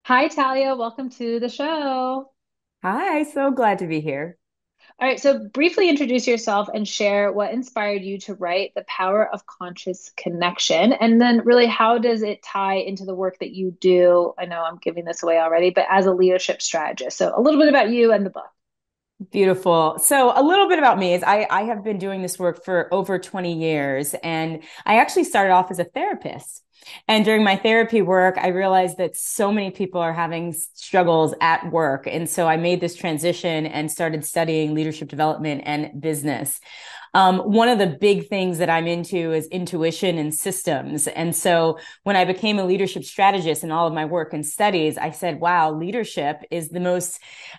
Hi, Talia. Welcome to the show. Hi, so glad to be here. All right, so briefly introduce yourself and share what inspired you to write The Power of Conscious Connection. And then, really, how does it tie into the work that you do? I know I'm giving this away already, but as a leadership strategist. So, a little bit about you and the book. Beautiful. So a little bit about me is I have been doing this work for over 20 years, and I actually started off as a therapist. And during my therapy work, I realized that so many people are having struggles at work. And so I made this transition and started studying leadership development and business. One of the big things that I'm into is intuition and systems. And so when I became a leadership strategist in all of my work and studies, I said, wow, leadership is the most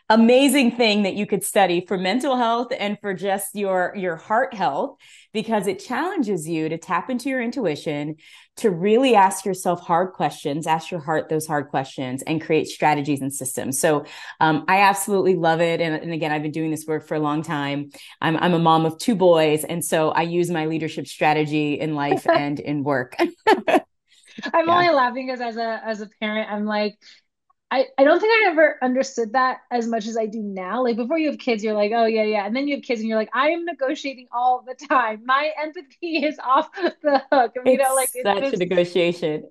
amazing thing that you could study for mental health and for just your heart health, because it challenges you to tap into your intuition, to really ask yourself hard questions, ask your heart those hard questions, and create strategies and systems. So I absolutely love it. And again, I've been doing this work for a long time. I'm a mom of two boys, and so I use my leadership strategy in life and in work. I'm Yeah. only laughing because as a parent, I'm like, I don't think I ever understood that as much as I do now. Like before you have kids, you're like, oh yeah, yeah. And then you have kids and you're like, I am negotiating all the time. My empathy is off the hook. Like It's it's such a just negotiation.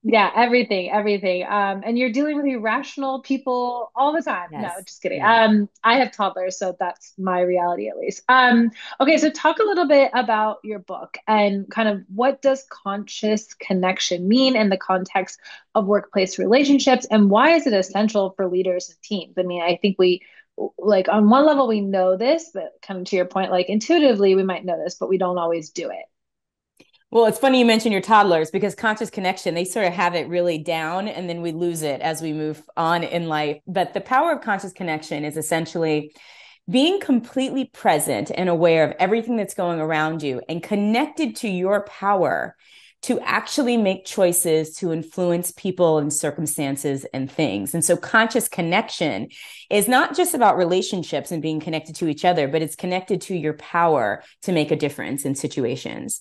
yeah, everything, everything. And you're dealing with irrational people all the time. No, Yes. just kidding. Yes. I have toddlers, so that's my reality at least. Okay, so talk a little bit about your book and kind of what does conscious connection mean in the context of workplace relationships, and why is it essential for leaders and teams? I mean, I think we like on one level we know this, but kind of to your point, like intuitively we might know this, but we don't always do it. Well, it's funny you mention your toddlers because conscious connection, they sort of have it really down and then we lose it as we move on in life. But the power of conscious connection is essentially being completely present and aware of everything that's going around you and connected to your power to actually make choices to influence people and circumstances and things. And so conscious connection is not just about relationships and being connected to each other, but it's connected to your power to make a difference in situations.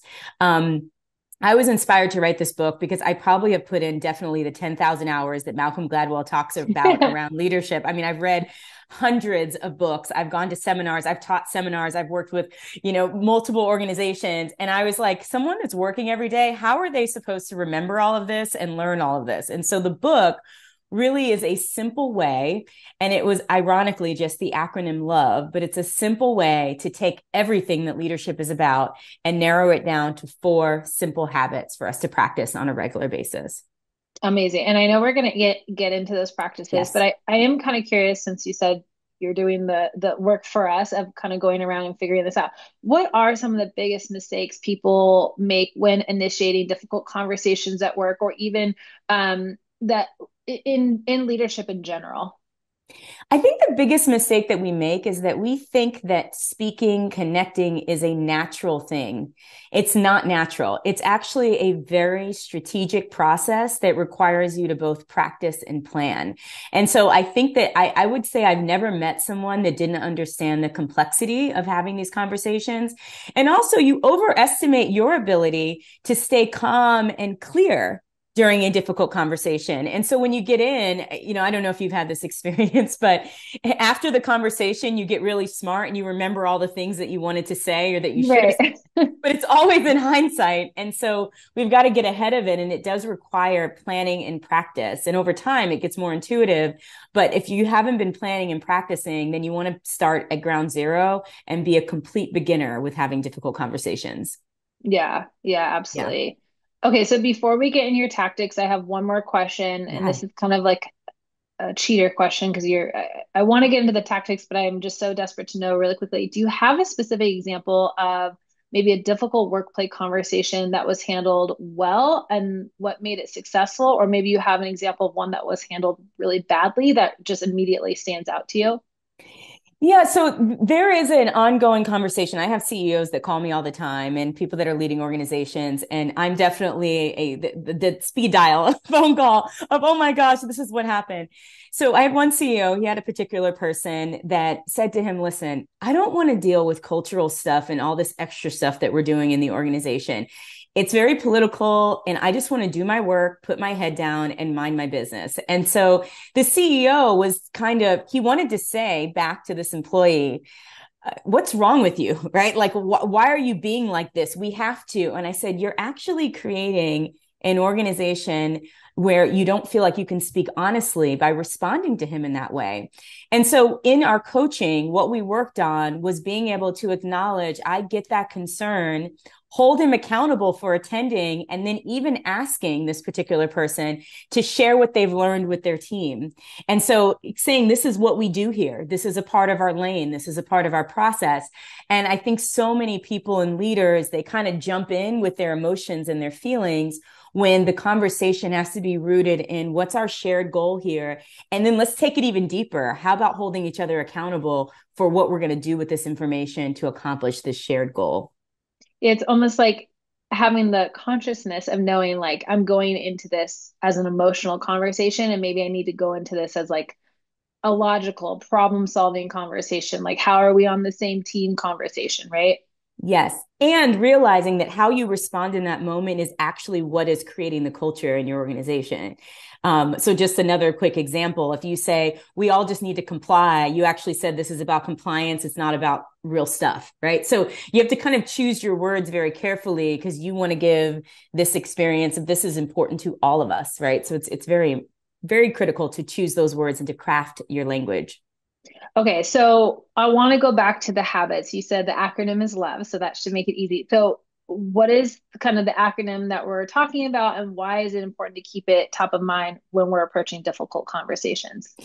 I was inspired to write this book because I probably have put in definitely the 10,000 hours that Malcolm Gladwell talks about around leadership. I mean, I've read hundreds of books. I've gone to seminars. I've taught seminars. I've worked with, multiple organizations. And I was like, someone that's working every day, how are they supposed to remember all of this and learn all of this? And so the book really is a simple way. And it was ironically just the acronym LOVE, but it's a simple way to take everything that leadership is about and narrow it down to four simple habits for us to practice on a regular basis. Amazing. And I know we're going to get into those practices, but Yes. I am kind of curious since you said you're doing the work for us of kind of going around and figuring this out. What are some of the biggest mistakes people make when initiating difficult conversations at work or even that in leadership in general? I think the biggest mistake that we make is that we think that speaking, connecting is a natural thing. It's not natural. It's actually a very strategic process that requires you to both practice and plan. And so I think that I would say I've never met someone that didn't understand the complexity of having these conversations. And also, you overestimate your ability to stay calm and clear during a difficult conversation. And so when you get in, I don't know if you've had this experience, but after the conversation, you get really smart and you remember all the things that you wanted to say or that you should have Right. said, but it's always in hindsight. And so we've got to get ahead of it. And it does require planning and practice. And over time, it gets more intuitive. But if you haven't been planning and practicing, then you want to start at ground zero and be a complete beginner with having difficult conversations. Yeah, yeah, Yeah. absolutely. Okay, so before we get in your tactics, I have one more question, and Yeah. this is kind of like a cheater question because I want to get into the tactics, but I'm just so desperate to know really quickly. Do you have a specific example of maybe a difficult workplace conversation that was handled well and what made it successful? Or maybe you have an example of one that was handled really badly that just immediately stands out to you? Yeah, so there is an ongoing conversation. I have CEOs that call me all the time and people that are leading organizations, and I'm definitely the speed dial phone call of, oh my gosh, this is what happened. So I had one CEO, he had a particular person that said to him, listen, I don't want to deal with cultural stuff and all this extra stuff that we're doing in the organization. It's very political, and I just want to do my work, put my head down, and mind my business. And so the CEO was he wanted to say back to this employee, what's wrong with you, right? Like, why are you being like this? We have to. And I said, you're actually creating an organization where you don't feel like you can speak honestly by responding to him in that way. And so in our coaching, what we worked on was being able to acknowledge, I get that concern, hold him accountable for attending, and then even asking this particular person to share what they've learned with their team. And so saying, this is what we do here. This is a part of our lane. This is a part of our process. And I think so many people and leaders, they kind of jump in with their emotions and their feelings when the conversation has to be rooted in what's our shared goal here. And then let's take it even deeper. How about holding each other accountable for what we're going to do with this information to accomplish this shared goal? It's almost like having the consciousness of knowing, like, I'm going into this as an emotional conversation, and maybe I need to go into this as like a logical problem solving conversation. Like, how are we on the same team conversation, right? Yes. And realizing that how you respond in that moment is actually what is creating the culture in your organization. So just another quick example, if you say, we all just need to comply, you actually said this is about compliance. It's not about real stuff, right? So you have to kind of choose your words very carefully because you want to give this experience of this is important to all of us, right? So it's very, very critical to choose those words and to craft your language. Okay, so I want to go back to the habits. You said the acronym is LOVE, so that should make it easy. So, what is kind of the acronym that we're talking about, and why is it important to keep it top of mind when we're approaching difficult conversations?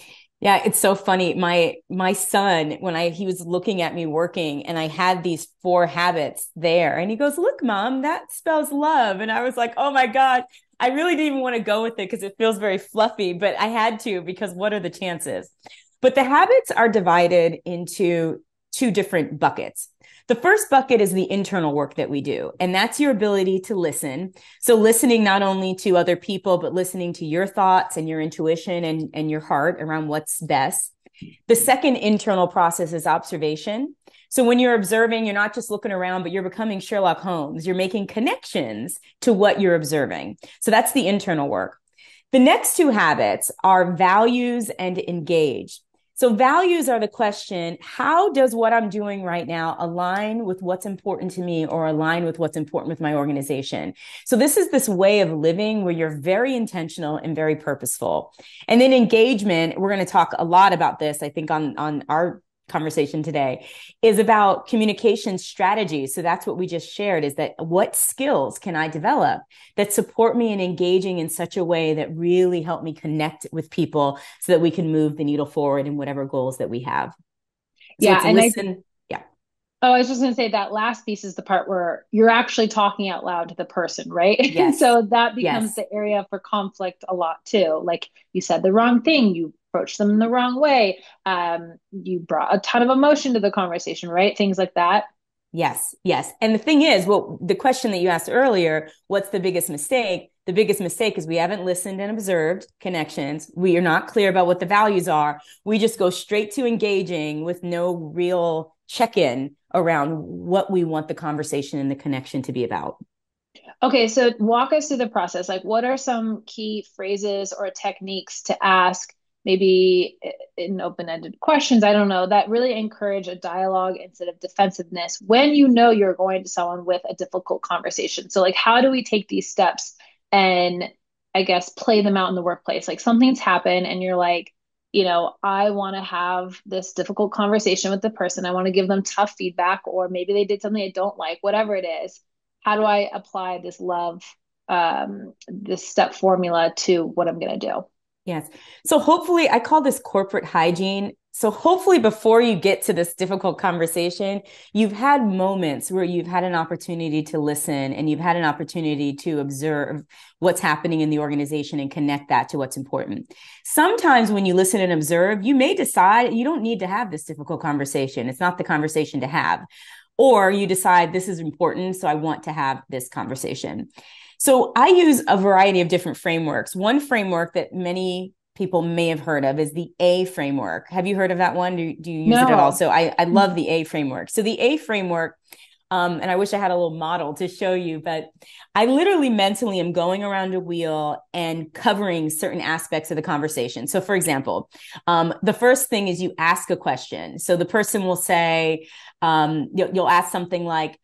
Yeah, it's so funny. My son, when he was looking at me working and I had these 4 habits there, and he goes, "Look, mom, that spells love." And I was like, "Oh my God." I really didn't even want to go with it because it feels very fluffy, but I had to because what are the chances? But the habits are divided into 2 different buckets. The first bucket is the internal work that we do, and that's your ability to listen. So listening not only to other people, but listening to your thoughts and your intuition and your heart around what's best. The second internal process is observation. So when you're observing, you're not just looking around, but you're becoming Sherlock Holmes. You're making connections to what you're observing. So that's the internal work. The next 2 habits are values and engage. So values are the question, how does what I'm doing right now align with what's important to me or align with what's important with my organization? So this is this way of living where you're very intentional and very purposeful. And then engagement, we're going to talk a lot about this, I think, on our conversation today, is about communication strategies. So that's what we just shared, is that what skills can I develop that support me in engaging in such a way that really help me connect with people so that we can move the needle forward in whatever goals that we have. So Yeah, it's and listen. Yeah. oh, I was just going to say that last piece is the part where you're actually talking out loud to the person, right? Yes. So that becomes Yes. the area for conflict a lot too. Like, you said the wrong thing, you approached them in the wrong way, you brought a ton of emotion to the conversation, right? Things like that. Yes, yes. And the thing is, well, the question that you asked earlier, what's the biggest mistake? The biggest mistake is we haven't listened and observed connections. We are not clear about what the values are. We just go straight to engaging with no real check-in around what we want the conversation and the connection to be about. Okay, so walk us through the process. Like, what are some key phrases or techniques to ask, maybe in open-ended questions, I don't know, that really encourage a dialogue instead of defensiveness when you know you're going to someone with a difficult conversation? So, like, how do we take these steps and, I guess, play them out in the workplace? Like, something's happened and you're like, I want to have this difficult conversation with the person. I want to give them tough feedback, or maybe they did something I don't like, whatever it is. How do I apply this love, this step formula to what I'm going to do? Yes. So hopefully, I call this corporate hygiene. So hopefully, before you get to this difficult conversation, you've had moments where you've had an opportunity to listen and you've had an opportunity to observe what's happening in the organization and connect that to what's important. Sometimes when you listen and observe, you may decide you don't need to have this difficult conversation. It's not the conversation to have. Or you decide this is important, so I want to have this conversation. So I use a variety of different frameworks. One framework that many people may have heard of is the A framework. Have you heard of that one? Do you use it at all? No. So I love the A framework. So the A framework And I wish I had a little model to show you, but I literally mentally am going around a wheel and covering certain aspects of the conversation. So, for example, the first thing is you ask a question. So the person will say, you'll ask something like,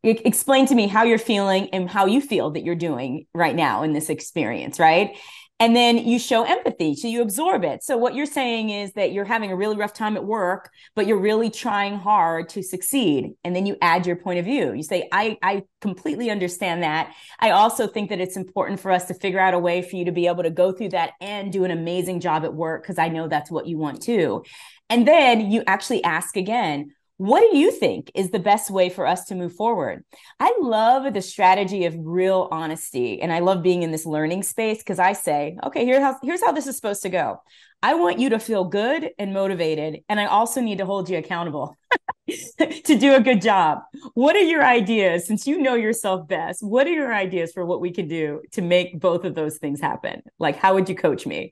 explain to me how you're feeling and how you feel that you're doing right now in this experience, right? And then you show empathy, so you absorb it. So what you're saying is that you're having a really rough time at work, but you're really trying hard to succeed. And then you add your point of view. You say, I completely understand that. I also think that it's important for us to figure out a way for you to be able to go through that and do an amazing job at work, because I know that's what you want too. And then you actually ask again, what do you think is the best way for us to move forward? I love the strategy of real honesty. And I love being in this learning space because I say, okay, here's how this is supposed to go. I want you to feel good and motivated. And I also need to hold you accountable to do a good job. What are your ideas? Since you know yourself best, what are your ideas for what we can do to make both of those things happen? Like, how would you coach me?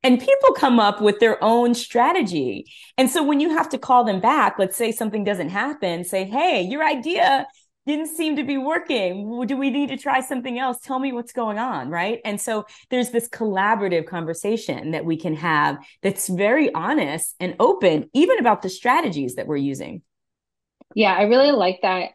And people come up with their own strategy. And so when you have to call them back, let's say something doesn't happen, say, hey, your idea didn't seem to be working. Do we need to try something else? Tell me what's going on, right? And so there's this collaborative conversation that we can have that's very honest and open, even about the strategies that we're using. Yeah, I really like that,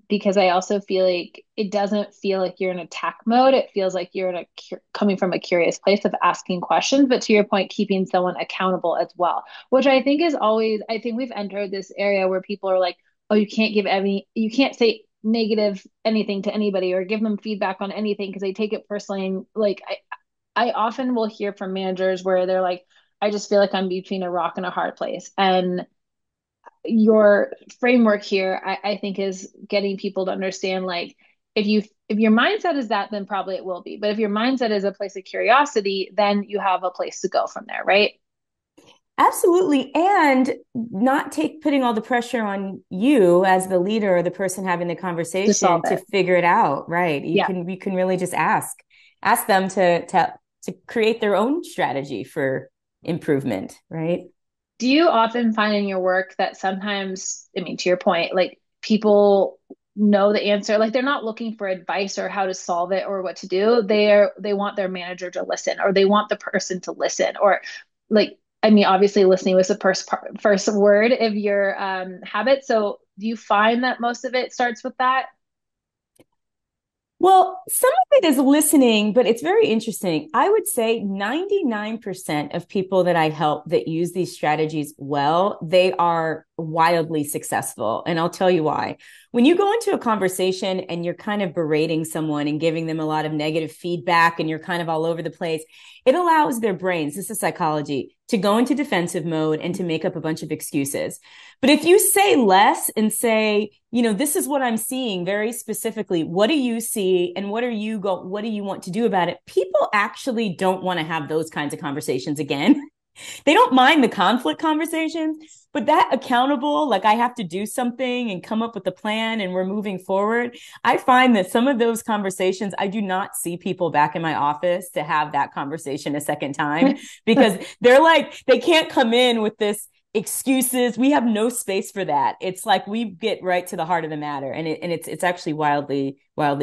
because I also feel like it doesn't feel like you're in attack mode. It feels like you're in coming from a curious place of asking questions, but to your point, keeping someone accountable as well, which I think is always, I think we've entered this area where people are like, oh, you can't say negative anything to anybody or give them feedback on anything because they take it personally. And like, I often will hear from managers where they're like, I just feel like I'm between a rock and a hard place. And your framework here, I think, is getting people to understand like if your mindset is that, then probably it will be. But if your mindset is a place of curiosity, then you have a place to go from there, right? Absolutely. And not putting all the pressure on you as the leader or the person having the To solve conversation to it. figure it out. Right. Yeah. You can really just ask them to create their own strategy for improvement. Right. Do you often find in your work that sometimes, I mean, to your point, like people know the answer, like they're not looking for advice or how to solve it or what to do. They want their manager to listen, or they want the person to listen, or like, I mean, obviously listening was the first word of your habit. So do you find that most of it starts with that? Well, some of it is listening, but it's very interesting. I would say 99% of people that I help that use these strategies well, they are wildly successful. And I'll tell you why. When you go into a conversation and you're kind of berating someone and giving them a lot of negative feedback and you're kind of all over the place, it allows their brains, this is psychology, to go into defensive mode and to make up a bunch of excuses. But if you say less and say, this is what I'm seeing very specifically, what do you see and what do you want to do about it? People actually don't want to have those kinds of conversations again. They don't mind the conflict conversations, but that accountable, like I have to do something and come up with a plan and we're moving forward. I find that some of those conversations, I do not see people back in my office to have that conversation a second time because they're like, they can't come in with this excuses. We have no space for that. It's like we get right to the heart of the matter, and it's actually wildly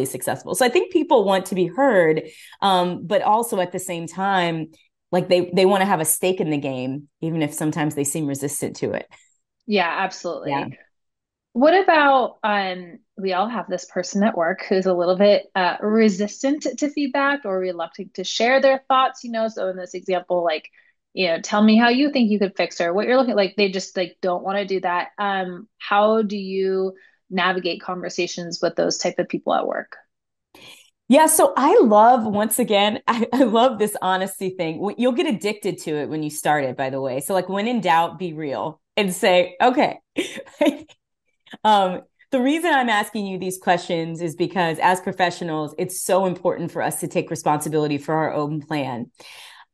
successful. So I think people want to be heard, but also at the same time, like they want to have a stake in the game, even if sometimes they seem resistant to it. Yeah, Yeah. absolutely. What about we all have this person at work who's a little bit resistant to feedback or reluctant to share their thoughts, so in this example, like, tell me how you think you could fix her, what you're looking like, they just like don't want to do that. How do you navigate conversations with those type of people at work? Yeah, so I love, once again, I love this honesty thing. You'll get addicted to it when you start it, by the way. So like when in doubt, be real and say, okay. The reason I'm asking you these questions is because as professionals, it's so important for us to take responsibility for our own plan.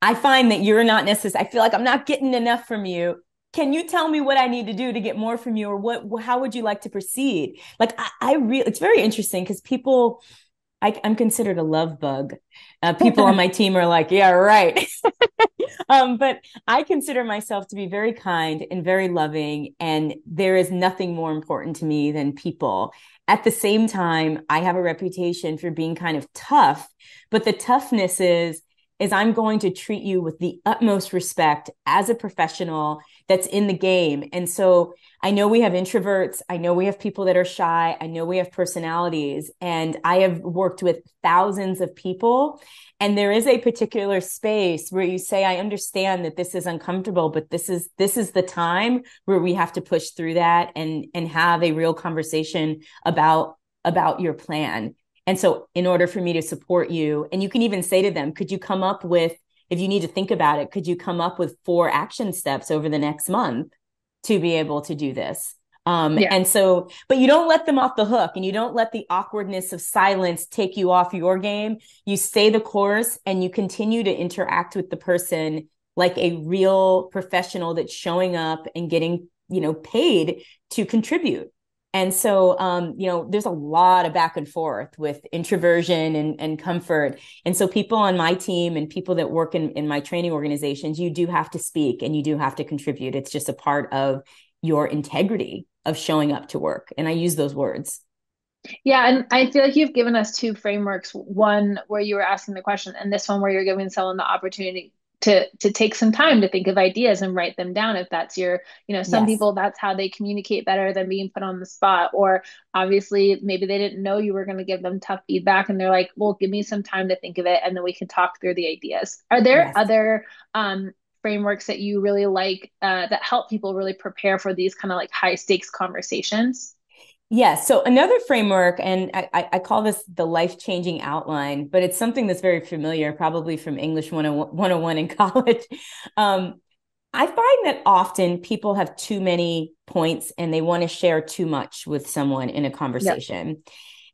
I find that you're not necessarily, I feel like I'm not getting enough from you. Can you tell me what I need to do to get more from you, or how would you like to proceed? Like it's very interesting because people I'm considered a love bug. People on my team are like, yeah, right. But I consider myself to be very kind and very loving, and there is nothing more important to me than people. At the same time, I have a reputation for being kind of tough, but the toughness is I'm going to treat you with the utmost respect as a professional that's in the game. And so I know we have introverts. I know we have people that are shy. I know we have personalities. And I have worked with thousands of people. And there is a particular space where you say, I understand that this is uncomfortable, but this is the time where we have to push through that and have a real conversation about your plan. And so in order for me to support you, and you can even say to them, could you come up with, if you need to think about it, could you come up with 4 action steps over the next month to be able to do this? Yeah. And so, but you don't let them off the hook, and you don't let the awkwardness of silence take you off your game. You stay the course and you continue to interact with the person like a real professional that's showing up and getting, paid to contribute. And so, there's a lot of back and forth with introversion and comfort. And so people on my team and people that work in my training organizations, you do have to speak and you do have to contribute. It's just a part of your integrity of showing up to work. And I use those words. Yeah, and I feel like you've given us two frameworks, one where you were asking the question, and this one where you're giving someone the opportunity to take some time to think of ideas and write them down if that's your, some Yes. people that's how they communicate better than being put on the spot. Or obviously maybe they didn't know you were going to give them tough feedback and they're like, well, give me some time to think of it and then we can talk through the ideas. Are there Yes. other frameworks that you really like that help people really prepare for these kind of like high stakes conversations? Yes. So another framework, and I call this the life-changing outline, but it's something that's very familiar, probably from English 101 in college. Um, I find that often people have too many points and they want to share too much with someone in a Yep. conversation.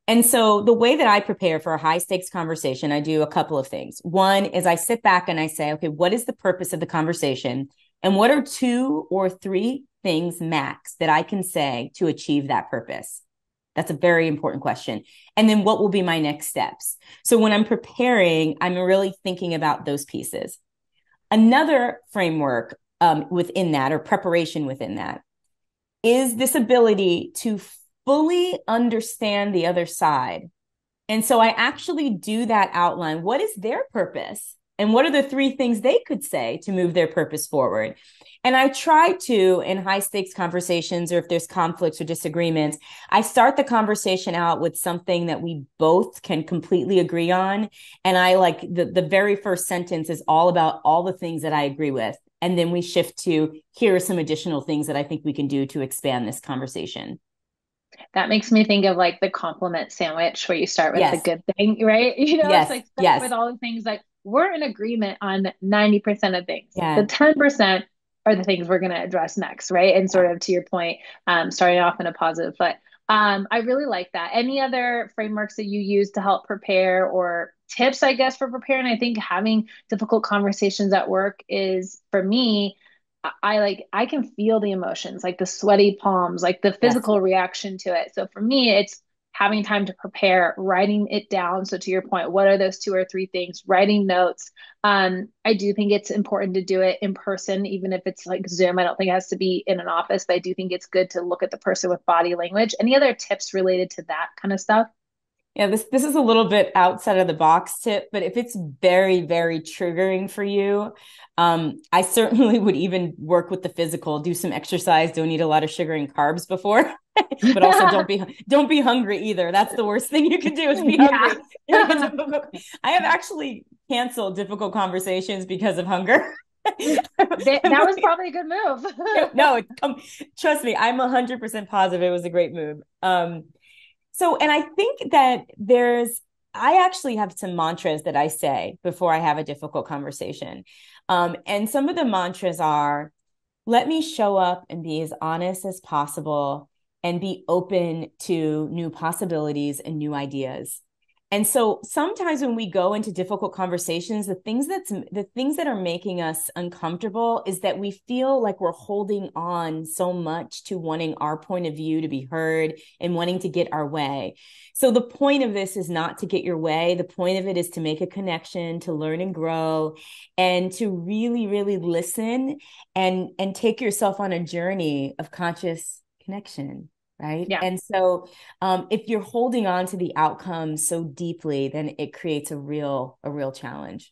And so the way that I prepare for a high stakes conversation, I do a couple of things. One is I sit back and I say, okay, what is the purpose of the conversation? And what are 2 or 3 things max that I can say to achieve that purpose? That's a very important question. And then what will be my next steps? So when I'm preparing, I'm really thinking about those pieces. Another framework within that, or preparation within that, is this ability to fully understand the other side. And so I actually do that outline. What is their purpose? And what are the 3 things they could say to move their purpose forward? And I try to, in high stakes conversations, or if there's conflicts or disagreements, I start the conversation out with something that we both can completely agree on. And I like the very first sentence is all about all the things that I agree with. And then we shift to, here are some additional things that I think we can do to expand this conversation. That makes me think of like the compliment sandwich where you start with the Yes, good thing, right? It's yes, like start with yes. all the things like we're in agreement on 90% of things. The Yeah, 10% are the things we're going to address next, right? And yeah. sort of to your point, starting off in a positive foot. I really like that. Any other frameworks that you use to help prepare or tips, I guess, for preparing? I think having difficult conversations at work is for me I can feel the emotions, like the sweaty palms, like the Yes. physical reaction to it. So for me, it's having time to prepare, writing it down. So to your point, what are those 2 or 3 things? Writing notes. I do think it's important to do it in person, even if it's like Zoom. I don't think it has to be in an office, but I do think it's good to look at the person with body language. Any other tips related to that kind of stuff? Yeah, this is a little bit outside of the box tip, but if it's very, very triggering for you, I certainly would even work with the physical, do some exercise, don't eat a lot of sugar and carbs before, but also don't be hungry either. That's the worst thing you can do is be Yeah. hungry. I have actually canceled difficult conversations because of hunger. That was probably a good move. No, trust me, I'm 100% positive it was a great move. So, and I think that I actually have some mantras that I say before I have a difficult conversation. And some of the mantras are, let me show up and be as honest as possible and be open to new possibilities and new ideas. And so sometimes when we go into difficult conversations, the things that are making us uncomfortable is that we feel like we're holding on so much to wanting our point of view to be heard and wanting to get our way. So the point of this is not to get your way. The point of it is to make a connection, to learn and grow, and to really, really listen and take yourself on a journey of conscious connection. Right. Yeah. And so if you're holding on to the outcome so deeply, then it creates a real challenge.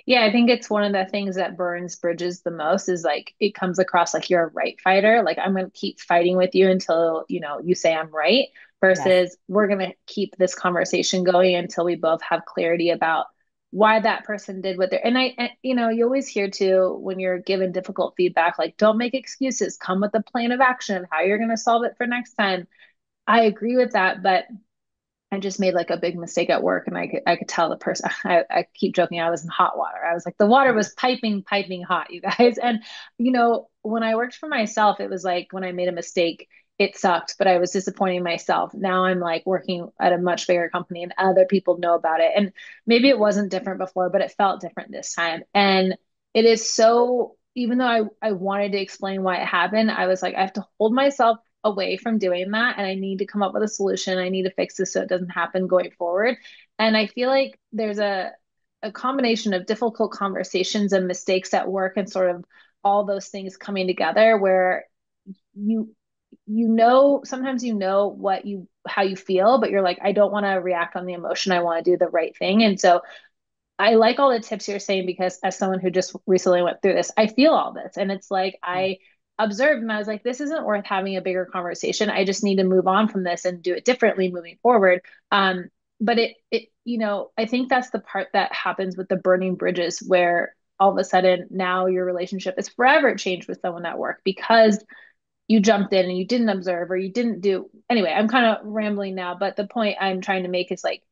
Yeah, I think it's one of the things that burns bridges the most is like it comes across like you're a right fighter. Like I'm going to keep fighting with you until, you say I'm right Yes. versus we're going to keep this conversation going until we both have clarity about why that person did what they're and you always hear too when you're given difficult feedback like don't make excuses, come with a plan of action of how you're going to solve it for next time. I agree with that, but I just made like a big mistake at work and I could tell the person I keep joking I was in hot water. I was like the water was piping hot, you guys. And when I worked for myself, it was like when I made a mistake, it sucked, but I was disappointing myself. Now I'm like working at a much bigger company and other people know about it. And maybe it wasn't different before, but it felt different this time. And it is so even though I wanted to explain why it happened, I was like, I have to hold myself away from doing that and I need to come up with a solution. I need to fix this so it doesn't happen going forward. And I feel like there's a combination of difficult conversations and mistakes at work and sort of all those things coming together where you sometimes what you how you feel but you're like I don't want to react on the emotion. I want to do the right thing. And so I like all the tips you're saying because as someone who just recently went through this, I feel all this. And it's like Yeah. I observed and I was like, this isn't worth having a bigger conversation. I just need to move on from this and do it differently moving forward. But I think that's the part that happens with the burning bridges where all of a sudden now your relationship is forever changed with someone at work because you jumped in and you didn't observe or you didn't do anyway. I'm kind of rambling now, but the point I'm trying to make is like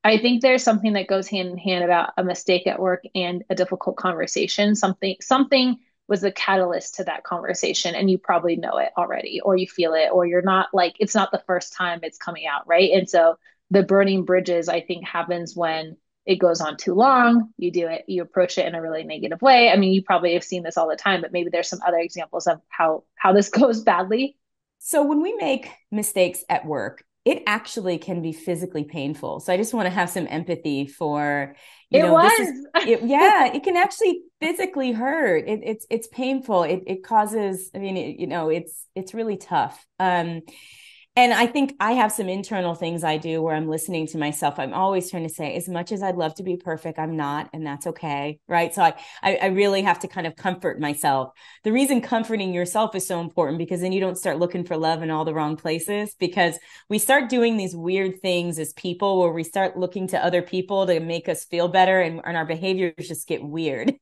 I think there's something that goes hand in hand about a mistake at work and a difficult conversation. Something was the catalyst to that conversation and you probably know it already or you feel it or you're not like it's not the first time it's coming out, right? And so the burning bridges I think happens when it goes on too long, you approach it in a really negative way. I mean, you probably have seen this all the time, but maybe there's some other examples of how this goes badly. So when we make mistakes at work, it actually can be physically painful. So I just want to have some empathy for, It this is was. it, yeah, it can actually physically hurt. It's painful. It causes, it's really tough. And I think I have some internal things I do where I'm listening to myself. I'm always trying to say, as much as I'd love to be perfect, I'm not, and that's okay. Right. So I really have to kind of comfort myself. The reason comforting yourself is so important because then you don't start looking for love in all the wrong places because we start doing these weird things as people where we start looking to other people to make us feel better and our behaviors just get weird.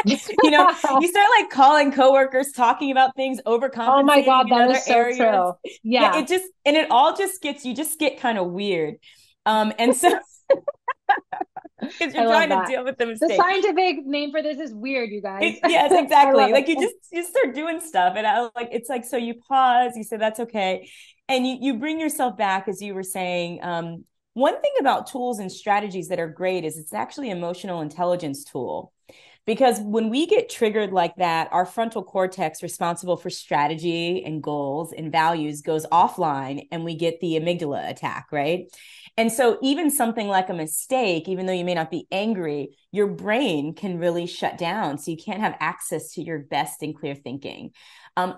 You start like calling coworkers, talking about things, Oh my overcompensating God, in that other is so areas. true. Yeah, Yeah, it all just you just get kind of weird. And so because I you're love trying to that. deal with the The mistake. scientific name for this is weird, you guys. Yes, I love exactly. Like it. you start doing stuff, and it's like so you pause, you say that's okay, and you bring yourself back as you were saying. One thing about tools and strategies that are great is it's actually emotional intelligence tool. Because when we get triggered like that, our frontal cortex, responsible for strategy and goals and values, goes offline and we get the amygdala attack, right? And so, even something like a mistake, even though you may not be angry, your brain can really shut down. So, you can't have access to your best and clear thinking.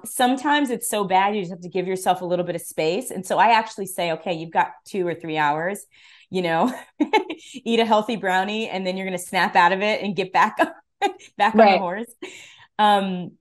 Sometimes it's so bad, you just have to give yourself a little bit of space. And so, I actually say, okay, you've got 2 or 3 hours, you know, eat a healthy brownie, and then you're going to snap out of it and get back back on the Right. horse. Um,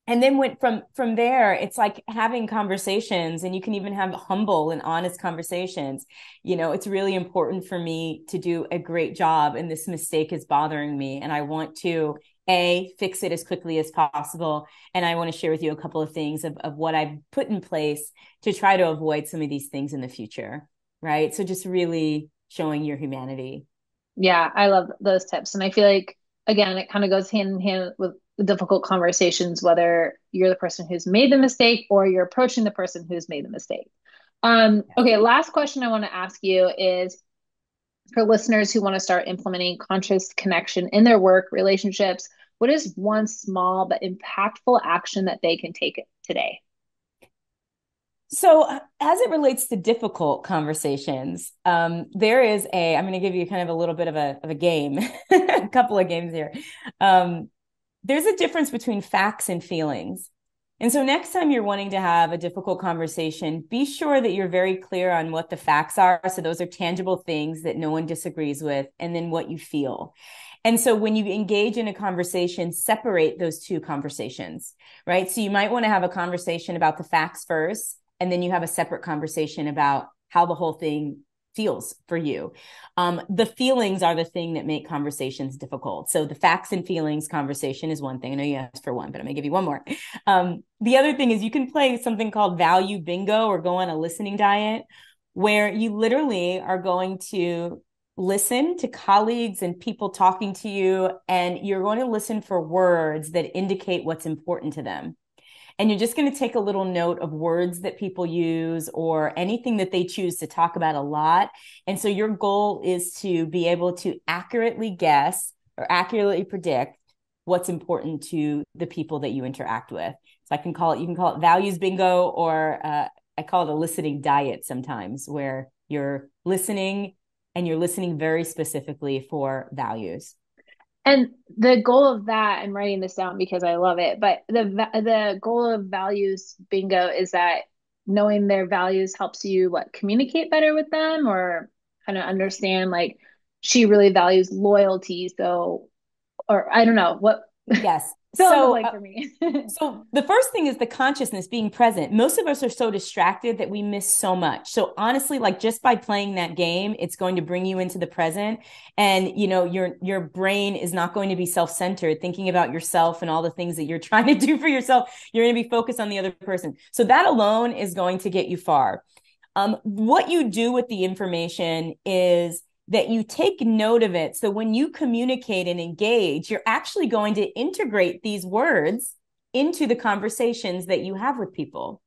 and then went from there, it's like having conversations, and you can even have humble and honest conversations. It's really important for me to do a great job, and this mistake is bothering me, and I want to fix it as quickly as possible. And I want to share with you a couple of things of what I've put in place to try to avoid some of these things in the future. Right. So just really showing your humanity. Yeah, I love those tips. And I feel like, again, it kind of goes hand in hand with the difficult conversations, whether you're the person who's made the mistake or you're approaching the person who's made the mistake. Okay, last question I want to ask you is for listeners who want to start implementing conscious connection in their work, relationships, what is one small but impactful action that they can take today? So, as it relates to difficult conversations, there is I'm going to give you kind of a little bit of a game, a couple of games here. Um, there's a difference between facts and feelings. And so, next time you're wanting to have a difficult conversation, be sure that you're very clear on what the facts are. So, those are tangible things that no one disagrees with, and then what you feel. And so when you engage in a conversation, separate those two conversations, right? So you might want to have a conversation about the facts first, and then you have a separate conversation about how the whole thing feels for you. The feelings are the thing that make conversations difficult. So the facts and feelings conversation is one thing. I know you asked for one, but I'm going to give you one more. The other thing is you can play something called value bingo or go on a listening diet where you literally are going to listen to colleagues and people talking to you, and you're going to listen for words that indicate what's important to them. And you're just going to take a little note of words that people use or anything that they choose to talk about a lot. And so your goal is to be able to accurately guess or accurately predict what's important to the people that you interact with. So you can call it values bingo, or I call it a listening diet sometimes, where you're listening and you're listening very specifically for values. And the goal of that, I'm writing this down because I love it, but the goal of values bingo is that knowing their values helps you what communicate better with them or kind of understand like she really values loyalty, so or I don't know what Yes. fill in the So blank for me. So the first thing is the consciousness being present. Most of us are so distracted that we miss so much. So honestly, like just by playing that game, it's going to bring you into the present. And your brain is not going to be self-centered, thinking about yourself and all the things that you're trying to do for yourself. You're going to be focused on the other person. So that alone is going to get you far. What you do with the information is that you take note of it. So when you communicate and engage, you're actually going to integrate these words into the conversations that you have with people.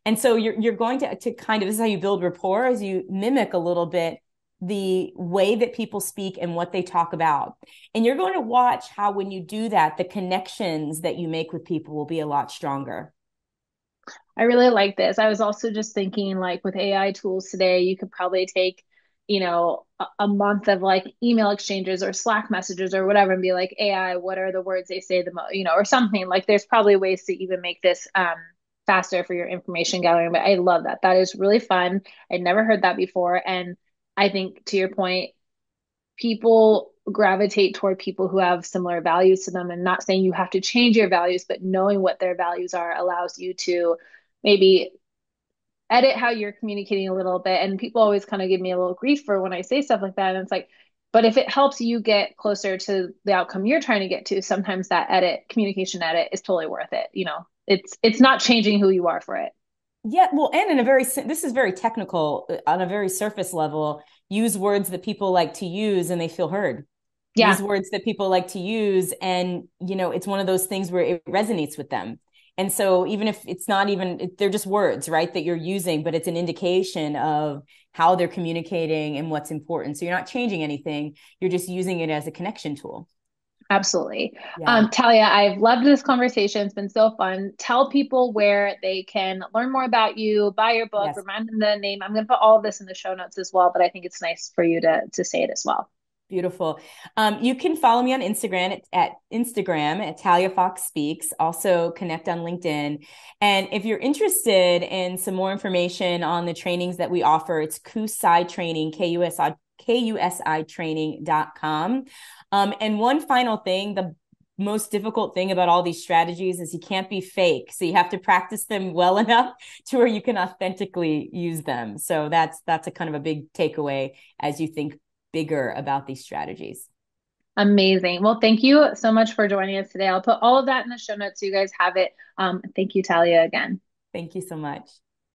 And so you're going to kind of, this is how you build rapport, as you mimic a little bit the way that people speak and what they talk about. And you're going to watch how when you do that, the connections that you make with people will be a lot stronger. I really like this. I was also just thinking like with AI tools today, you could probably take, a month of like email exchanges or Slack messages or whatever and be like, AI, what are the words they say the most, or something like there's probably ways to even make this faster for your information gathering. But I love that. That is really fun. I'd never heard that before. And I think to your point, people gravitate toward people who have similar values to them, and not saying you have to change your values, but knowing what their values are allows you to maybe edit how you're communicating a little bit. And people always kind of give me a little grief for when I say stuff like that. And it's like, but if it helps you get closer to the outcome you're trying to get to, sometimes that communication edit is totally worth it. It's not changing who you are for it. Yeah, well, and this is very technical on a very surface level. Use words that people like to use and they feel heard. Use Yeah, words that people like to use, and it's one of those things where it resonates with them. And so even if it's not even, they're just words, right, that you're using, but it's an indication of how they're communicating and what's important. So you're not changing anything. You're just using it as a connection tool. absolutely. Yeah. Talia, I've loved this conversation. It's been so fun. Tell people where they can learn more about you, buy your book, Yes. remind them the name. I'm going to put all of this in the show notes as well, but I think it's nice for you to say it as well. Beautiful. You can follow me on Instagram at Instagram at Talia Fox Speaks. Also connect on LinkedIn. And if you're interested in some more information on the trainings that we offer, it's KUSI Training, KUSI training.com. And one final thing, the most difficult thing about all these strategies is you can't be fake. So you have to practice them well enough to where you can authentically use them. So that's a kind of a big takeaway as you think bigger about these strategies. Amazing. Well, thank you so much for joining us today. I'll put all of that in the show notes so you guys have it. Thank you, Talia, again. Thank you so much.